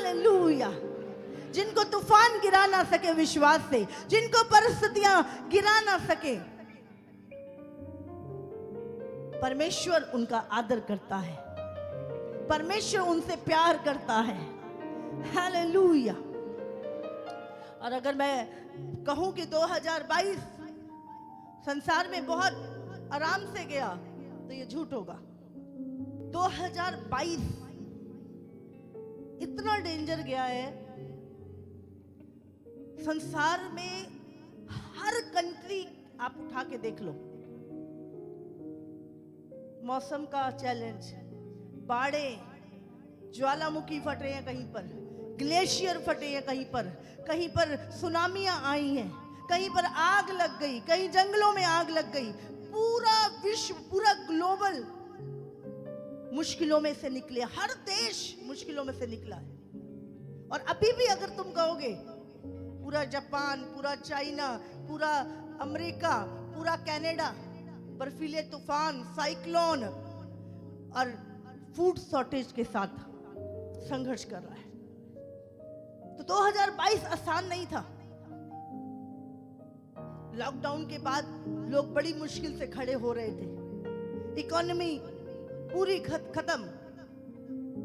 Hallelujah. जिनको तूफान गिरा ना सके विश्वास से, जिनको परिस्थितियां गिरा ना सके, परमेश्वर उनका आदर करता है, परमेश्वर उनसे प्यार करता है। हालेलुया। और अगर मैं कहूं कि 2022 संसार में बहुत आराम से गया तो ये झूठ होगा। 2022 इतना डेंजर गया है। संसार में हर कंट्री आप उठा के देख लो, मौसम का चैलेंज, बाढ़ें, ज्वालामुखी फट रहे हैं, कहीं पर ग्लेशियर फटे हैं, कहीं पर सुनामियां आई हैं, कहीं पर आग लग गई, कहीं जंगलों में आग लग गई। पूरा विश्व, पूरा ग्लोबल मुश्किलों में से निकले, हर देश मुश्किलों में से निकला है। और अभी भी अगर तुम कहोगे पूरा जापान, पूरा चाइना, पूरा अमेरिका, पूरा कनाडा बर्फीले तूफान, साइक्लोन और फूड शॉर्टेज के साथ संघर्ष कर रहा है। तो 2022 आसान नहीं था। लॉकडाउन के बाद लोग बड़ी मुश्किल से खड़े हो रहे थे, इकोनॉमी पूरी खत्म,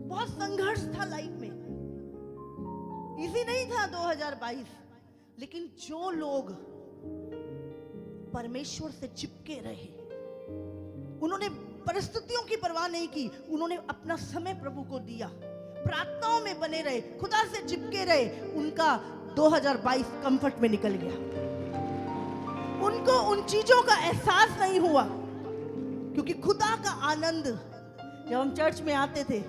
बहुत संघर्ष था लाइफ में, इजी नहीं था 2022। लेकिन जो लोग परमेश्वर से चिपके रहे, उन्होंने परिस्थितियों की परवाह नहीं की, उन्होंने अपना समय प्रभु को दिया, प्रार्थनाओं में बने रहे, खुदा से चिपके रहे, उनका 2022 कंफर्ट में निकल गया। उनको उन चीजों का एहसास नहीं हुआ, क्योंकि खुदा का आनंद, जब हम चर्च में आते थे,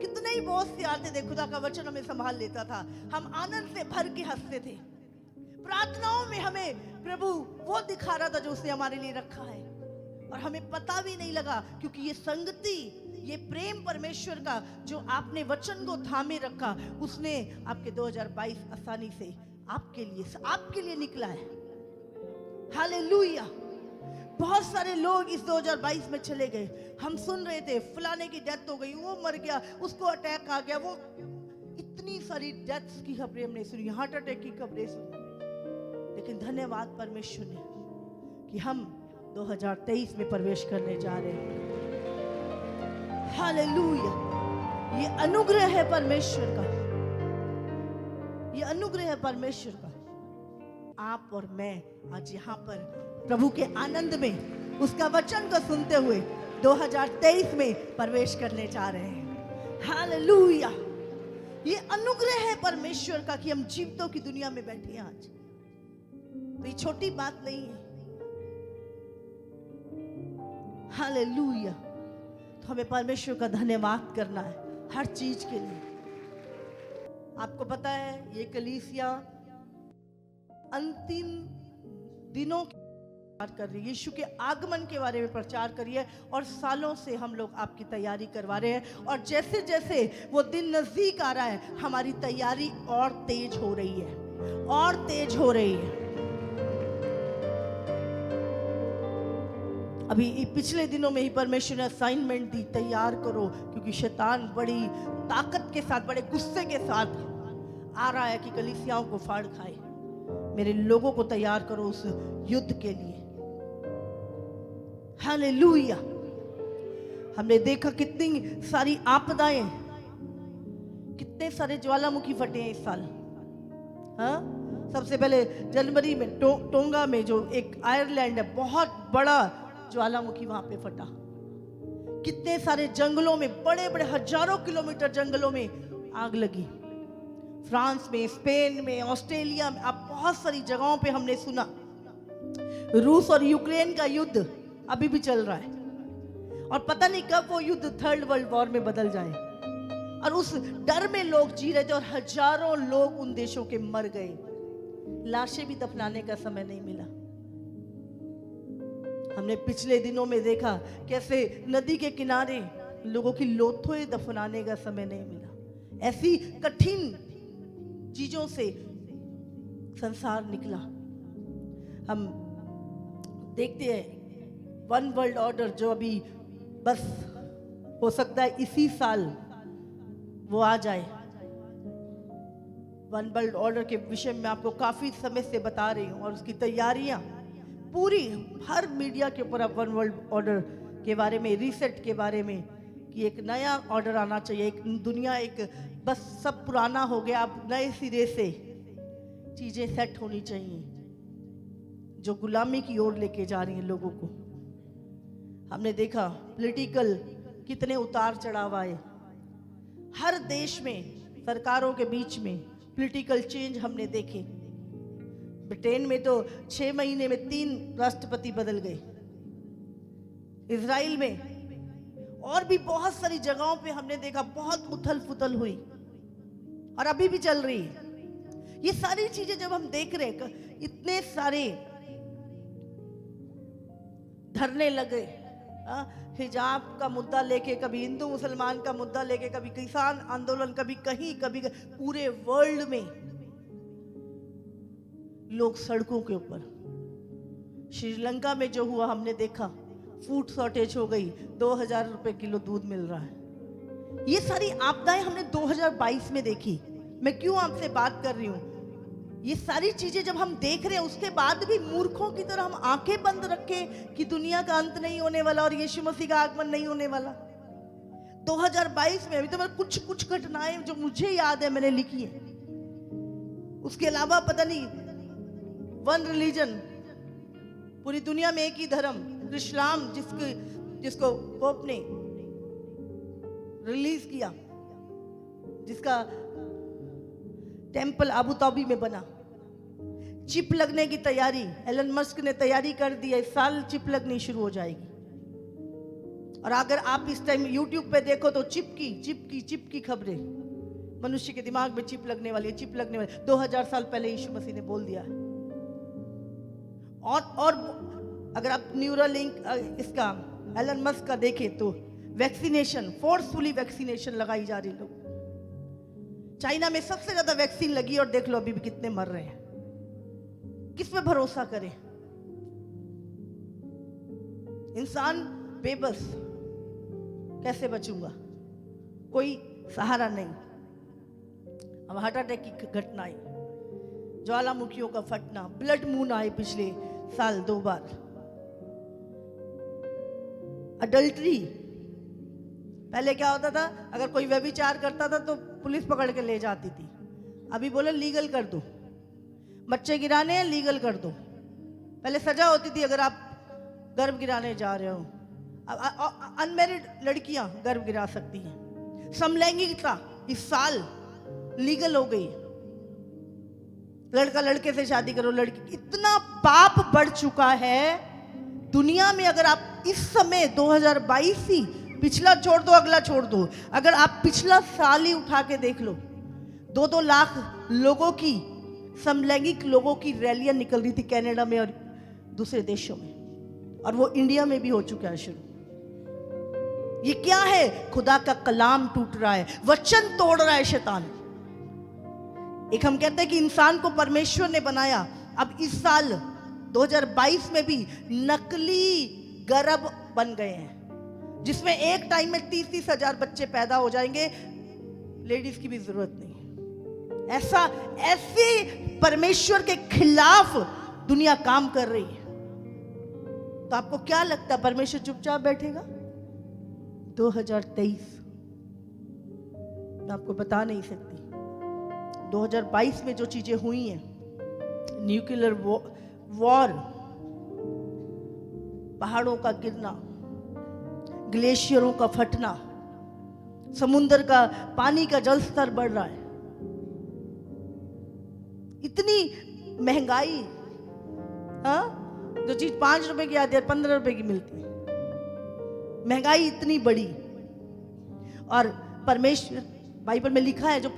कितने ही बॉस से आते थे, खुदा का वचन हमें संभाल लेता था, हम आनंद से भर के हंसते थे। प्रार्थनाओं में हमें प्रभु वो दिखा रहा था जो उसने हमारे लिए रखा है, और हमें पता भी नहीं लगा, क्योंकि ये संगति, ये प्रेम परमेश्वर का जो आपने वचन को थामे रखा, उसने आपके 2022 आसानी से आपके लिए निकला है। हालेलुया। बहुत सारे लोग इस 2022 में चले गए। हम सुन रहे थे फलाने की डेथ हो गई, वो मर गया, उसको अटैक आ गया, वो इतनी सारी डेथ्स की खबरें हमने सुनी, हार्ट अटैक की खबरें सुनी। लेकिन धन्यवाद परमेश्वर ने कि हम 2023 में प्रवेश करने जा रहे हैं। हालेलुया। ये अनुग्रह है परमेश्वर का, ये अनुग्रह है परमेश्वर का। आप और मैं आज यहाँ पर प्रभु के आनंद में उसका वचन को सुनते हुए 2023 में प्रवेश करने जा रहे हैं। हालेलुया। ये अनुग्रह है परमेश्वर का कि हम जीवितों की दुनिया में बैठे हैं आज। तो ये छोटी बात नहीं है। हालेलुया। तो हमें परमेश्वर का धन्यवाद करना है हर चीज के लिए। आपको पता है ये कलीसिया अंतिम दिनों की प्रचार कर रही है, यीशु के आगमन के बारे में प्रचार करी है, और सालों से हम लोग आपकी तैयारी करवा रहे हैं। और जैसे जैसे वो दिन नजदीक आ रहा है, हमारी तैयारी और तेज हो रही है, और तेज हो रही है। अभी पिछले दिनों में ही परमेश्वर ने असाइनमेंट दी, तैयार करो, क्योंकि शैतान बड़ी ताकत के साथ, बड़े गुस्से के साथ आ रहा है कि कलीसियाओं को फाड़ खाए। मेरे लोगों को तैयार करो उस युद्ध के लिए। हालेलुया। हमने देखा कितनी सारी आपदाएं, कितने सारे ज्वालामुखी फटे हैं इस साल। हाँ, सबसे पहले जनवरी में टोंगा में जो एक आयरलैंड है, बहुत बड़ा ज्वालामुखी वहां पे फटा। कितने सारे जंगलों में, बड़े बड़े हजारों किलोमीटर जंगलों में आग लगी। फ्रांस में, स्पेन में, ऑस्ट्रेलिया में, अब बहुत सारी जगहों पे हमने सुना। रूस और यूक्रेन का युद्ध अभी भी चल रहा है, और पता नहीं कब वो युद्ध थर्ड वर्ल्ड वॉर में बदल जाए। और उस डर में लोग जी रहे थे, और हजारों लोग उन देशों के मर गए। लाशें भी दफनाने का समय नहीं मिला। हमने पिछले दिनों में देखा कैसे नदी के किनारे लोगों की लोथों दफनाने का समय नहीं मिला। ऐसी कठिन चीजों से संसार निकला। हम देखते हैं वन वर्ल्ड ऑर्डर जो अभी बस हो सकता है इसी साल वो आ जाए, वन वर्ल्ड ऑर्डर के विषय में आपको काफ़ी समय से बता रही हूँ, और उसकी तैयारियाँ पूरी, हर मीडिया के ऊपर अब वन वर्ल्ड ऑर्डर के बारे में, रीसेट के बारे में, कि एक नया ऑर्डर आना चाहिए, एक दुनिया, एक बस सब पुराना हो गया, अब नए सिरे से चीज़ें सेट होनी चाहिए, जो गुलामी की ओर लेके जा रही हैं लोगों को। हमने देखा पॉलिटिकल कितने उतार चढ़ाव आए, हर देश में सरकारों के बीच में पॉलिटिकल चेंज हमने देखे। ब्रिटेन में तो 6 महीने में 3 राष्ट्रपति बदल गए, इजराइल में और भी बहुत सारी जगहों पे हमने देखा बहुत उथल पुथल हुई, और अभी भी चल रही है। ये सारी चीजें जब हम देख रहे हैं, इतने सारे धरने लगे, हिजाब का मुद्दा लेके, कभी हिंदू मुसलमान का मुद्दा लेके, कभी किसान आंदोलन, कभी कहीं, कभी पूरे वर्ल्ड में लोग सड़कों के ऊपर। श्रीलंका में जो हुआ हमने देखा, फूड शॉर्टेज हो गई, 2000 रुपए किलो दूध मिल रहा है। ये सारी आपदाएं हमने 2022 में देखी। मैं क्यों आपसे बात कर रही हूं, ये सारी चीजें जब हम देख रहे हैं, उसके बाद भी मूर्खों की तरह हम आंखें बंद रखे कि दुनिया का अंत नहीं होने वाला और यीशु मसीह का आगमन नहीं होने वाला। 2022 में अभी तो मैं कुछ घटनाएं जो मुझे याद है मैंने लिखी है, उसके अलावा पता नहीं, वन रिलीजन, पूरी दुनिया में एक ही धर्म, इस्लाम, जिसको पोप ने रिलीज किया, जिसका टेंपल अबू धाबी में बना। चिप लगने की तैयारी, एलन मस्क ने तैयारी कर दी है, इस साल चिप लगनी शुरू हो जाएगी। और अगर आप इस टाइम YouTube पे देखो तो चिप की खबरें, मनुष्य के दिमाग में चिप लगने वाली है, चिप लगने वाली। 2000 साल पहले यीशु मसीह ने बोल दिया है। और अगर आप न्यूरालिंक इसका एलन मस्क का देखें तो वैक्सीनेशन, फोर्सफुली वैक्सीनेशन लगाई जा रही। लोग चाइना में सबसे ज्यादा वैक्सीन लगी और देख लो अभी भी कितने मर रहे हैं। किस पे भरोसा करें? इंसान बेबस, कैसे बचूंगा, कोई सहारा नहीं। अब हार्ट अटैक की घटनाएं, ज्वालामुखियों का फटना, ब्लड मून आए पिछले साल 2 बार, अडल्ट्री। पहले क्या होता था, अगर कोई व्यभिचार करता था तो पुलिस पकड़ के ले जाती थी, अभी बोले लीगल कर दो, बच्चे गिराने हैं लीगल कर दो। पहले सजा होती थी अगर आप गर्भ गिराने जा रहे हो, अब अनमैरिड लड़कियां गर्भ गिरा सकती हैं। समलैंगिकता इस साल लीगल हो गई, लड़का लड़के से शादी करो, लड़की। इतना पाप बढ़ चुका है दुनिया में। अगर आप इस समय 2022 ही, पिछला छोड़ दो, अगला छोड़ दो, अगर आप पिछला साल ही उठा के देख लो, 2-2 लाख लोगों की, समलैंगिक लोगों की रैलियां निकल रही थी कनाडा में और दूसरे देशों में, और वो इंडिया में भी हो चुका है शुरू। ये क्या है? खुदा का कलाम टूट रहा है, वचन तोड़ रहा है शैतान। एक हम कहते हैं कि इंसान को परमेश्वर ने बनाया, अब इस साल 2022 में भी नकली गर्भ बन गए हैं, जिसमें एक टाइम में 30-30 हजार बच्चे पैदा हो जाएंगे, लेडीज की भी जरूरत नहीं। ऐसे परमेश्वर के खिलाफ दुनिया काम कर रही है। तो आपको क्या लगता है परमेश्वर चुपचाप बैठेगा? 2023 मैं आपको बता नहीं सकती। 2022 में जो चीजें हुई हैं, न्यूक्लियर वॉर, पहाड़ों का गिरना, ग्लेशियरों का फटना, समुद्र का पानी का जल स्तर बढ़ रहा है, इतनी महंगाई, हाँ, जो चीज 5 रुपए की आती है 15 रुपए की मिलती है, महंगाई इतनी बड़ी। और परमेश्वर, बाइबल में लिखा है, जो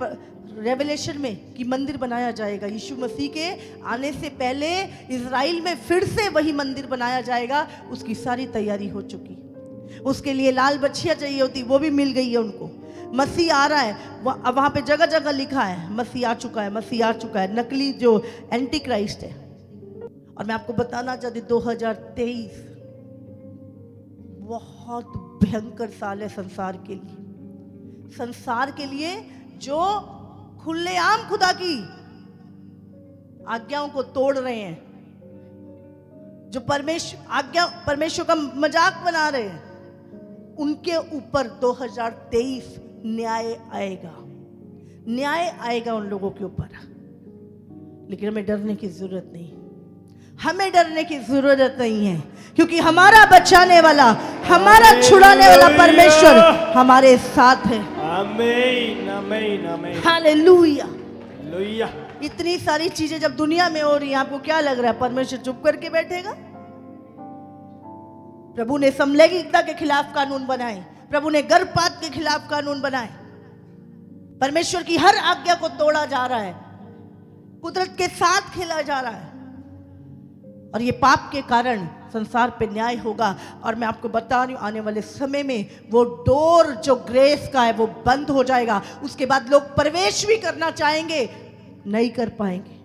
रेवलेशन में, कि मंदिर बनाया जाएगा। यीशु मसीह के आने से पहले इजराइल में फिर से वही मंदिर बनाया जाएगा। उसकी सारी तैयारी हो चुकी। उसके लिए लाल बछिया चाहिए होती, वो भी मिल गई है उनको। मसीह आ रहा है, वहां पे जगह जगह लिखा है मसीह आ चुका है, मसीह आ चुका है, नकली जो एंटी क्राइस्ट है। और मैं आपको बताना चाहती, 2023 बहुत भयंकर साल है संसार के लिए। संसार के लिए जो खुलेआम खुदा की आज्ञाओं को तोड़ रहे हैं, जो परमेश्वर का मजाक बना रहे हैं, उनके ऊपर 2023 न्याय आएगा, न्याय आएगा उन लोगों के ऊपर। लेकिन हमें डरने की जरूरत नहीं, हमें डरने की जरूरत नहीं है, क्योंकि हमारा बचाने वाला, हमारा छुड़ाने वाला परमेश्वर हमारे साथ है। आमीन आमीन आमीन हालेलुया। हालेलुया। इतनी सारी चीजें जब दुनिया में हो रही हैं, आपको क्या लग रहा है परमेश्वर चुप करके बैठेगा? प्रभु ने समलैंगिकता के खिलाफ कानून बनाए, प्रभु ने गर्भपात के खिलाफ कानून बनाए, परमेश्वर की हर आज्ञा को तोड़ा जा रहा है, कुदरत के साथ खेला जा रहा है, और ये पाप के कारण संसार पे न्याय होगा। और मैं आपको बता रही हूं, आने वाले समय में वो डोर जो ग्रेस का है वो बंद हो जाएगा। उसके बाद लोग प्रवेश भी करना चाहेंगे, नहीं कर पाएंगे।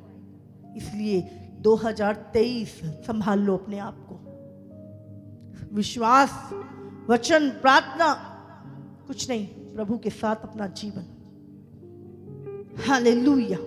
इसलिए 2023 संभाल लो अपने आप को। विश्वास, वचन, प्रार्थना, कुछ नहीं, प्रभु के साथ अपना जीवन। हालेलुया।